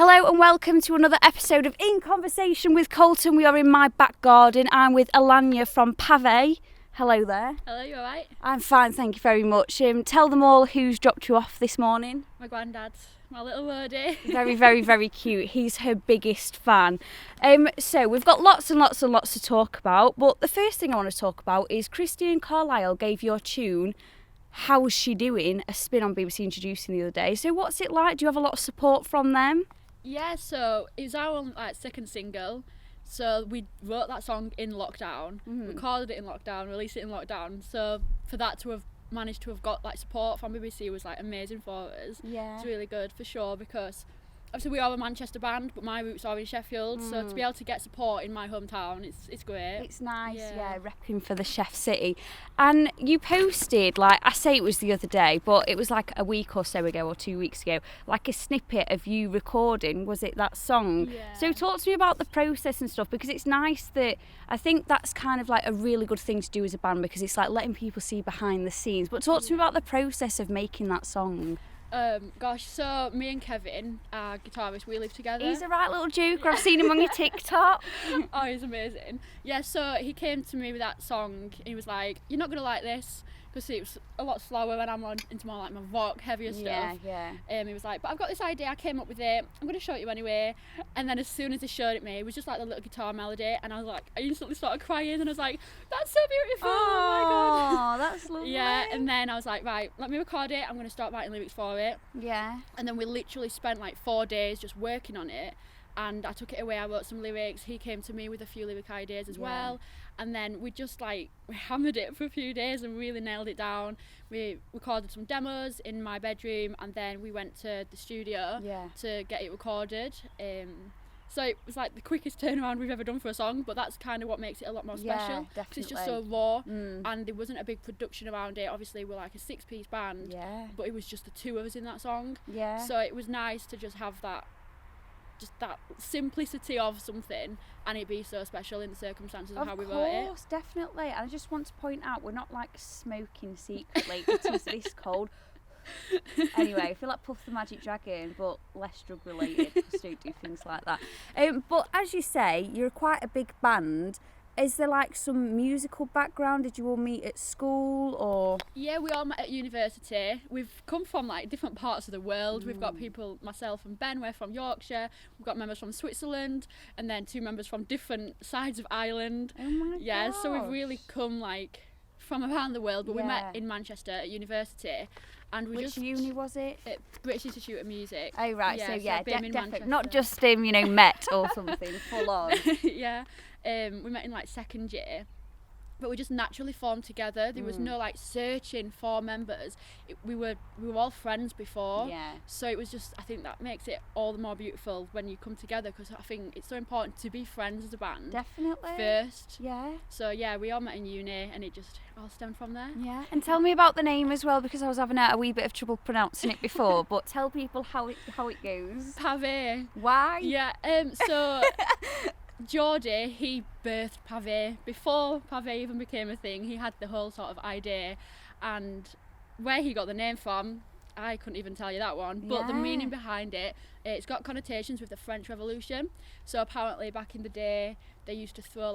Hello and welcome to another episode of In Conversation with Colton. We are in my back garden. I'm with Alanya from PAVÉ. Hello there. Hello, you alright? I'm fine, thank you very much. Tell them all who's dropped you off this morning. My granddad, my little wordy. Very, very, very cute. He's her biggest fan. So we've got lots and lots and lots to talk about, but the first thing I want to talk about is Christian Carlisle gave your tune, How's She Doing, a spin on BBC Introducing the other day. So what's it like? Do you have a lot of support from them? Yeah, so it was our second single. So we wrote that song in lockdown, recorded it in lockdown, released it in lockdown. So for that to have managed to have got support from BBC was amazing for us. Yeah. It's really good for sure, because obviously we are a Manchester band, but my roots are in Sheffield. So to be able to get support in my hometown, it's great. It's nice, yeah, repping for the Chef City. And you posted, I say it was the other day, but it was a week or so ago or 2 weeks ago, a snippet of you recording, was it that song? Yeah. So talk to me about the process and stuff, because it's nice that, I think that's kind of a really good thing to do as a band, because it's letting people see behind the scenes. But talk to me about the process of making that song. So me and Kevin, our guitarist, we live together. He's a right little joker. I've seen him on your TikTok. Oh, he's amazing. Yeah, so he came to me with that song. He was like, "You're not gonna like this," because it was a lot slower when I'm into more my rock, heavier stuff. Yeah. He was like, "But I've got this idea. I came up with it. I'm gonna show it you anyway." And then as soon as he showed it me, it was just the little guitar melody, and I instantly started crying, and I was like, "That's so beautiful! Oh my god!" Oh, that's lovely. Yeah, and then I was like, "Right, let me record it. I'm gonna start writing lyrics for it." Yeah. And then we literally spent 4 days just working on it, and I took it away. I wrote some lyrics. He came to me with a few lyric ideas as well, and then we just we hammered it for a few days and really nailed it down. We recorded some demos in my bedroom, and then we went to the studio to get it recorded. So it was the quickest turnaround we've ever done for a song, but that's kind of what makes it a lot more special, because it's just so raw, and there wasn't a big production around it. Obviously we're a 6-piece band, but it was just the two of us in that song. So it was nice to just have that simplicity of something, and it be so special in the circumstances of how we wrote it. Of course, definitely. And I just want to point out, we're not smoking secretly. It is this cold. Anyway, I feel like Puff the Magic Dragon, but less drug related, because don't do things like that. But as you say, you're quite a big band. Is there some musical background? Did you all meet at school, or? Yeah, we all met at university. We've come from different parts of the world. We've got people, myself and Ben, we're from Yorkshire. We've got members from Switzerland, and then 2 members from different sides of Ireland. Oh my god. Yeah, so we've really come from around the world, but we met in Manchester at university. And Which uni was it? At British Institute of Music. Oh right, so definitely not just met or something full on. Yeah, we met in second year, but we just naturally formed together. There was no searching for members. We were all friends before. Yeah. So it was just, I think that makes it all the more beautiful when you come together, because I think it's so important to be friends as a band. Definitely. First. Yeah. So yeah, we all met in uni, and it just all stemmed from there. Yeah. And tell me about the name as well, because I was having a wee bit of trouble pronouncing it before. But tell people how it goes. PAVÉ. Why? Yeah. So. Geordie, he birthed PAVÉ. Before PAVÉ even became a thing, he had the whole sort of idea, and where he got the name from, I couldn't even tell you that one, but the meaning behind it, it's got connotations with the French Revolution. So apparently back in the day, they used to throw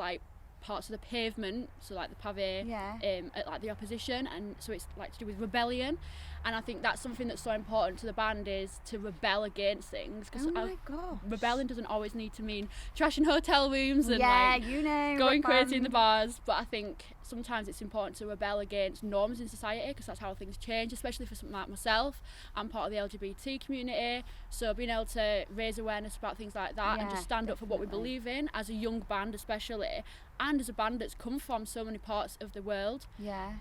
parts of the pavement, so the pavé, at the opposition, and so it's to do with rebellion. And I think that's something that's so important to the band, is to rebel against things, because rebelling doesn't always need to mean trashing hotel rooms and going crazy in the bars, but I think sometimes it's important to rebel against norms in society, because that's how things change, especially for something like myself. I'm part of the LGBT community, so being able to raise awareness about things like that and just stand up for what we believe in as a young band especially, and as a band that's come from so many parts of the world,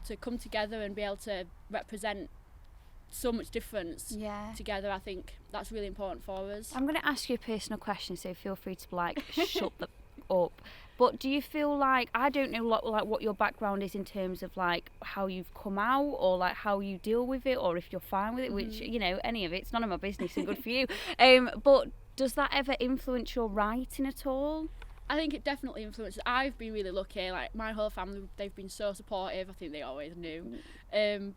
to come together and be able to represent so much difference together, I think that's really important for us. I'm going to ask you a personal question, so feel free to shut up. But do you feel I don't know what your background is in terms of how you've come out, or how you deal with it, or if you're fine with it, which any of it's none of my business and good for you. But does that ever influence your writing at all? I think it definitely influences. I've been really lucky. My whole family, they've been so supportive. I think they always knew.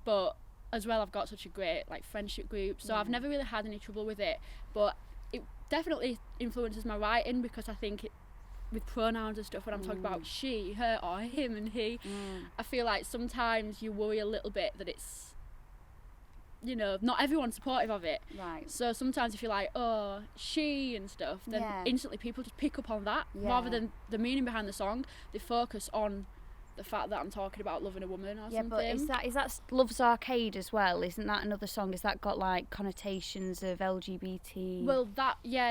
But as well, I've got such a great friendship group, so I've never really had any trouble with it. But definitely influences my writing, because I think with pronouns and stuff, when I'm talking about she, her, or him and he, I feel like sometimes you worry a little bit that it's, you know, not everyone's supportive of it. Right. So sometimes if you're like, oh, she and stuff, then instantly people just pick up on that rather than the meaning behind the song. They focus on the fact that I'm talking about loving a woman or something. But is that Love's Arcade as well? Isn't that another song? Has that got like connotations of LGBT? Well,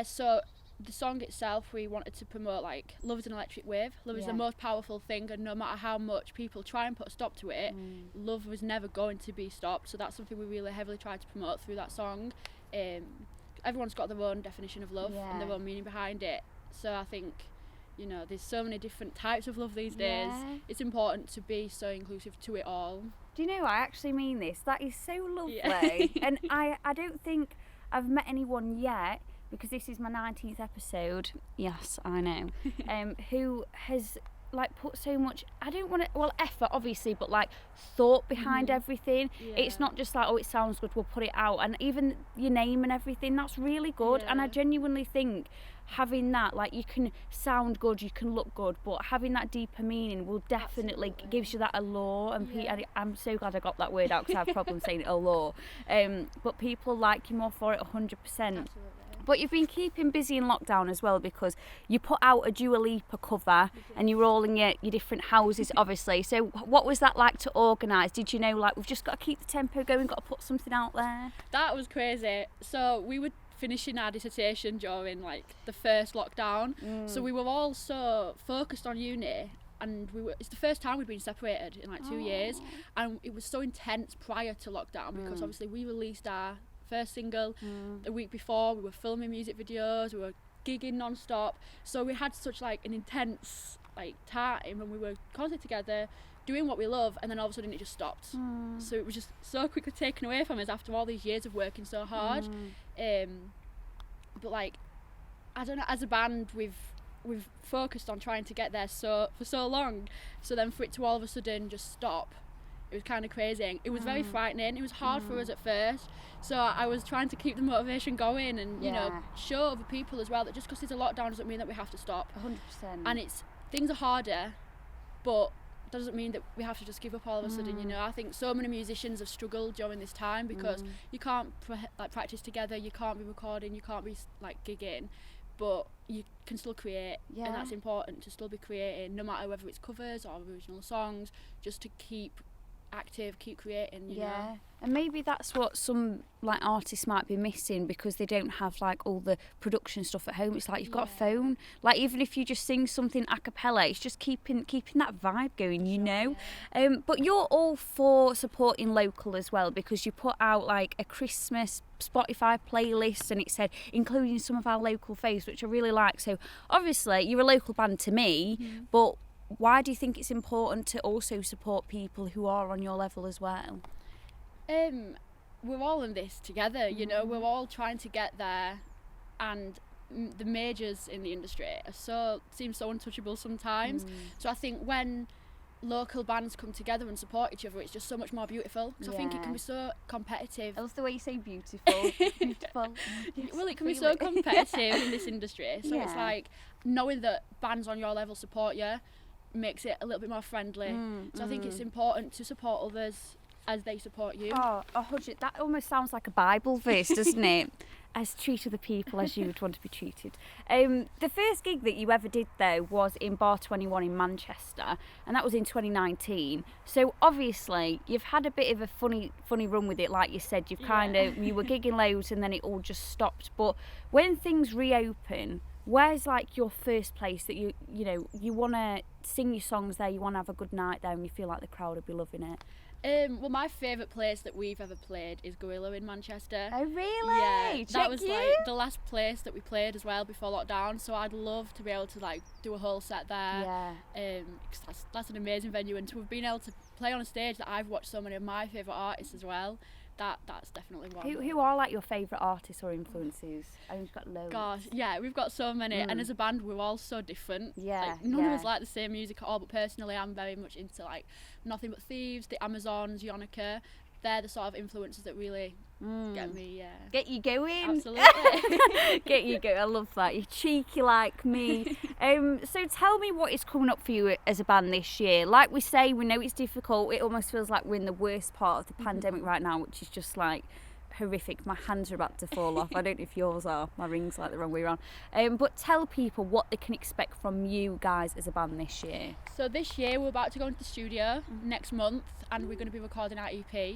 so the song itself, we wanted to promote like love is an electric wave. Love is the most powerful thing, and no matter how much people try and put a stop to it, love was never going to be stopped. So that's something we really heavily tried to promote through that song. Everyone's got their own definition of love and their own meaning behind it. So I think, you know, there's so many different types of love these days. It's important to be so inclusive to it all. Do you know, I actually mean this. That is so lovely. And I don't think I've met anyone yet, because this is my 19th episode, yes, I know, who has like put so much, I don't want to, well, effort obviously, but like thought behind everything. It's not just like, oh, it sounds good, we'll put it out. And even your name and everything, that's really good. And I genuinely think having that, like, you can sound good, you can look good, but having that deeper meaning will definitely gives you that allure. And I'm so glad I got that word out, because I have problems saying it, allure. But people like you more for it 100%. Absolutely. But you've been keeping busy in lockdown as well, because you put out a Dua Lipa cover and you were all in your different houses, obviously. So what was that like to organise? Did you know, like, we've just got to keep the tempo going, got to put something out there? That was crazy. So we were finishing our dissertation during like the first lockdown. So we were all so focused on uni, and it's the first time we'd been separated in like 2 years, and it was so intense prior to lockdown, because obviously we released our first single the week before. We were filming music videos, we were gigging non-stop, so we had such like an intense like time, and we were constantly together doing what we love, and then all of a sudden it just stopped. So it was just so quickly taken away from us after all these years of working so hard. But like, I don't know, as a band we've focused on trying to get there for so long, so then for it to all of a sudden just stop, it was kind of crazy. It was very frightening. It was hard for us at first, so I was trying to keep the motivation going, and you know, show other people as well that just because there's a lockdown doesn't mean that we have to stop. 100%. And things are harder, but that doesn't mean that we have to just give up all of a sudden. You know, I think so many musicians have struggled during this time, because you can't practice together, you can't be recording, you can't be like gigging, but you can still create, and that's important, to still be creating, no matter whether it's covers or original songs, just to keep active, keep creating, you know. And maybe that's what some like artists might be missing, because they don't have like all the production stuff at home. It's like you've got a phone, like even if you just sing something a cappella, it's just keeping that vibe going, you know. But you're all for supporting local as well, because you put out like a Christmas Spotify playlist, and it said including some of our local faves, which I really like. So obviously you're a local band to me, but why do you think it's important to also support people who are on your level as well? We're all in this together, you know. We're all trying to get there, and the majors in the industry seem so untouchable sometimes. So I think when local bands come together and support each other, it's just so much more beautiful, because I think it can be so competitive. I love the way you say beautiful. Beautiful. Well, it can be so competitive in this industry, so it's like knowing that bands on your level support you makes it a little bit more friendly. So I think it's important to support others as they support you. Oh, 100. That almost sounds like a Bible verse, doesn't it? As treat other people as you would want to be treated. The first gig that you ever did, though, was in Bar 21 in Manchester, and that was in 2019. So obviously you've had a bit of a funny run with it, like you said. You've you were gigging loads, and then it all just stopped. But when things reopen, where's like your first place that you want to sing your songs there, you want to have a good night there, and you feel like the crowd will be loving it? Well, my favourite place that we've ever played is Gorilla in Manchester. Oh, really? Yeah, that was like the last place that we played as well before lockdown. So I'd love to be able to like do a whole set there. Yeah. 'Cause that's an amazing venue, and to have been able to play on a stage that I've watched so many of my favourite artists as well. That's definitely one. Who are like your favourite artists or influences? I mean, we've got loads. Gosh, yeah, we've got so many, and as a band we're all so different. Yeah, like, none of us like the same music at all, but personally I'm very much into like Nothing But Thieves, the Amazons, Yonica. They're the sort of influences that really get me. Get you going. Absolutely. Get you going. I love that. You're cheeky like me. So tell me what is coming up for you as a band this year. Like we say, we know it's difficult. It almost feels like we're in the worst part of the pandemic right now, which is just like horrific. My hands are about to fall off. I don't know if yours are. My ring's like the wrong way around. But tell people what they can expect from you guys as a band this year. So this year we're about to go into the studio next month, and we're going to be recording our EP.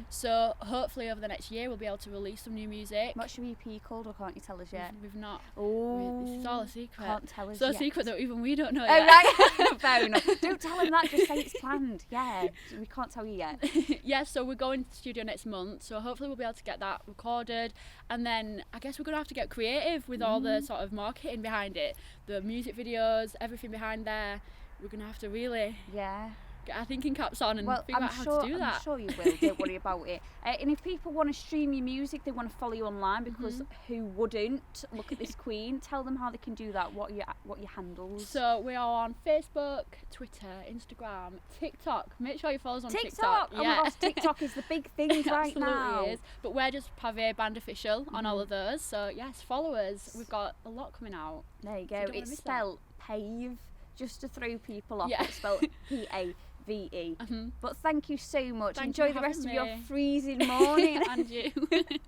So hopefully over the next year we'll be able to release some new music. What's your EP called, or can't you tell us yet? We've not. Oh, This is all a secret. Can't tell us so yet. secret that even we don't know Oh, yet. right. Fair enough. Don't tell them that, just say it's planned. Yeah, we can't tell you yet. Yeah, so we're going to the studio next month, so hopefully we'll be able to get that recorded, and then I guess we're going to have to get creative with all the sort of marketing behind it, the music videos, everything behind there. We're going to have to really get our thinking caps on and figure out how to do that. I'm sure you will, don't worry about it. And if people want to stream your music, they want to follow you online, because who wouldn't? Look at this queen. Tell them how they can do that. What are your handles? So we are on Facebook, Twitter, Instagram, TikTok. Make sure you follow us on TikTok. Oh my gosh, TikTok is the big thing right Absolutely now. is. But we're just PAVÉ Band Official on all of those. So yes, follow us. We've got a lot coming out. There you So go. you don't wanna It's miss spelled PAVÉ, just to throw people off. Yeah. It's spelled PAVÉ. But thank you so much. Thank Enjoy you the for rest of having your me. freezing morning. And you.